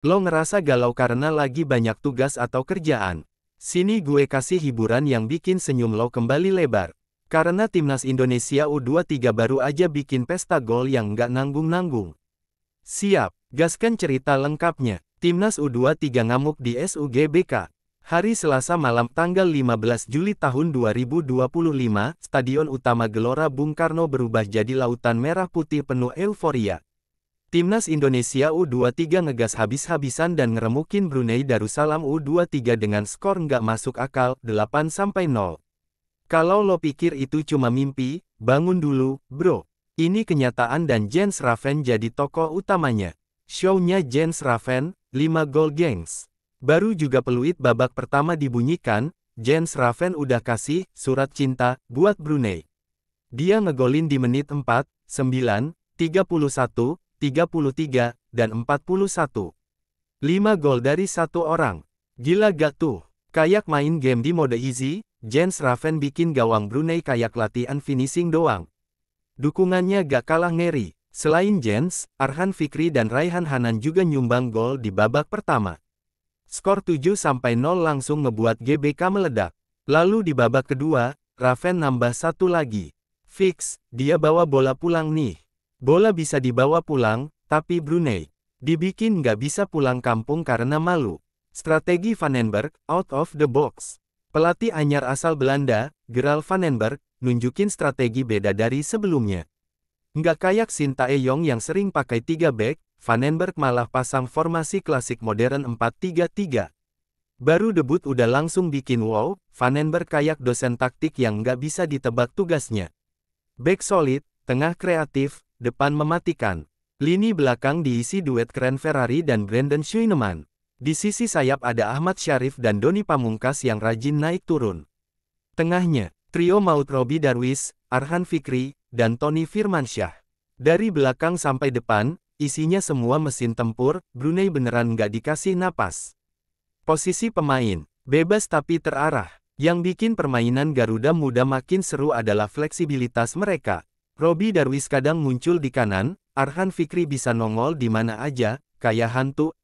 Lo ngerasa galau karena lagi banyak tugas atau kerjaan? Sini gue kasih hiburan yang bikin senyum lo kembali lebar. Karena timnas Indonesia U23 baru aja bikin pesta gol yang nggak nanggung-nanggung. Siap, gaskan cerita lengkapnya. Timnas U23 ngamuk di SUGBK. Hari Selasa malam tanggal 15 Juli tahun 2025, Stadion Utama Gelora Bung Karno berubah jadi lautan merah putih penuh euforia. Timnas Indonesia U23 ngegas habis-habisan dan ngeremukin Brunei Darussalam U23 dengan skor nggak masuk akal, 8-0. Kalau lo pikir itu cuma mimpi, bangun dulu, bro. Ini kenyataan dan Jens Raven jadi tokoh utamanya. Show-nya Jens Raven, 5 gol gengs. Baru juga peluit babak pertama dibunyikan, Jens Raven udah kasih surat cinta buat Brunei. Dia ngegolin di menit 4, 9, 31, 33, dan 41. 5 gol dari satu orang. Gila gak tuh? Kayak main game di mode easy, Jens Raven bikin gawang Brunei kayak latihan finishing doang. Dukungannya gak kalah ngeri. Selain Jens, Arhan Fikri dan Raihan Hanan juga nyumbang gol di babak pertama. Skor 7-0 langsung ngebuat GBK meledak. Lalu di babak kedua, Raven nambah satu lagi. Fix, dia bawa bola pulang nih. Bola bisa dibawa pulang, tapi Brunei dibikin nggak bisa pulang kampung karena malu. Strategi Vandenberg, out of the box. Pelatih anyar asal Belanda, Gerald Vandenberg, nunjukin strategi beda dari sebelumnya. Nggak kayak Sintayong yang sering pakai 3 back, Vandenberg malah pasang formasi klasik modern 4-3-3. Baru debut udah langsung bikin wow, Vandenberg kayak dosen taktik yang nggak bisa ditebak tugasnya. Back solid, tengah kreatif, depan mematikan. Lini belakang diisi duet keren Ferrari dan Brandon Schweineman. Di sisi sayap ada Ahmad Syarif dan Doni Pamungkas yang rajin naik turun. Tengahnya, trio maut Robby Darwish, Arhan Fikri, dan Tony Firmansyah. Dari belakang sampai depan, isinya semua mesin tempur, Brunei beneran nggak dikasih napas. Posisi pemain, bebas tapi terarah. Yang bikin permainan Garuda Muda makin seru adalah fleksibilitas mereka. Robby Darwish kadang muncul di kanan, Arhan Fikri bisa nongol di mana aja, kayak hantu,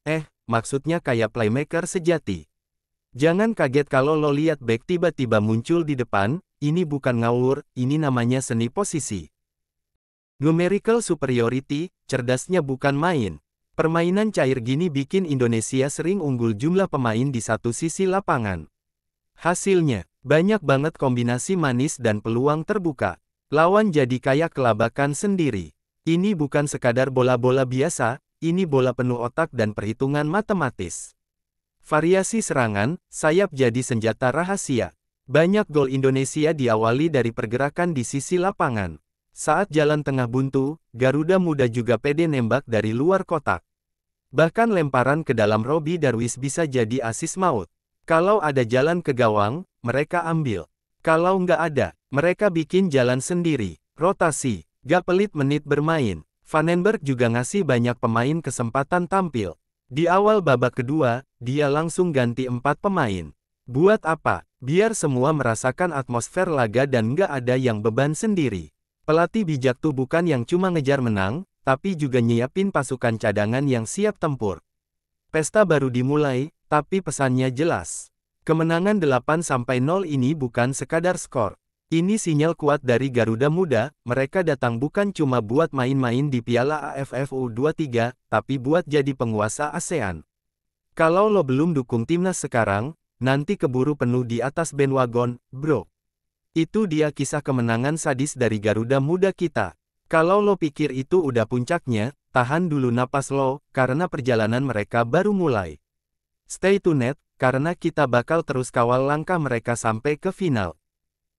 maksudnya kayak playmaker sejati. Jangan kaget kalau lo lihat back tiba-tiba muncul di depan, ini bukan ngawur, ini namanya seni posisi. Numerical superiority, cerdasnya bukan main. Permainan cair gini bikin Indonesia sering unggul jumlah pemain di satu sisi lapangan. Hasilnya, banyak banget kombinasi manis dan peluang terbuka. Lawan jadi kayak kelabakan sendiri. Ini bukan sekadar bola-bola biasa, ini bola penuh otak dan perhitungan matematis. Variasi serangan, sayap jadi senjata rahasia. Banyak gol Indonesia diawali dari pergerakan di sisi lapangan. Saat jalan tengah buntu, Garuda Muda juga pede nembak dari luar kotak. Bahkan lemparan ke dalam Robby Darwish bisa jadi asis maut. Kalau ada jalan ke gawang, mereka ambil. Kalau nggak ada, mereka bikin jalan sendiri. Rotasi, gak pelit menit bermain. Vandenberg juga ngasih banyak pemain kesempatan tampil. Di awal babak kedua, dia langsung ganti 4 pemain. Buat apa? Biar semua merasakan atmosfer laga dan nggak ada yang beban sendiri. Pelatih bijak tuh bukan yang cuma ngejar menang, tapi juga nyiapin pasukan cadangan yang siap tempur. Pesta baru dimulai, tapi pesannya jelas. Kemenangan 8-0 ini bukan sekadar skor. Ini sinyal kuat dari Garuda Muda, mereka datang bukan cuma buat main-main di Piala AFF U23, tapi buat jadi penguasa ASEAN. Kalau lo belum dukung timnas sekarang, nanti keburu penuh di atas bandwagon, bro. Itu dia kisah kemenangan sadis dari Garuda Muda kita. Kalau lo pikir itu udah puncaknya, tahan dulu napas lo, karena perjalanan mereka baru mulai. Stay tuned, karena kita bakal terus kawal langkah mereka sampai ke final.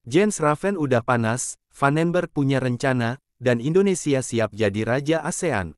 Jens Raven udah panas, Vandenberg punya rencana, dan Indonesia siap jadi raja ASEAN.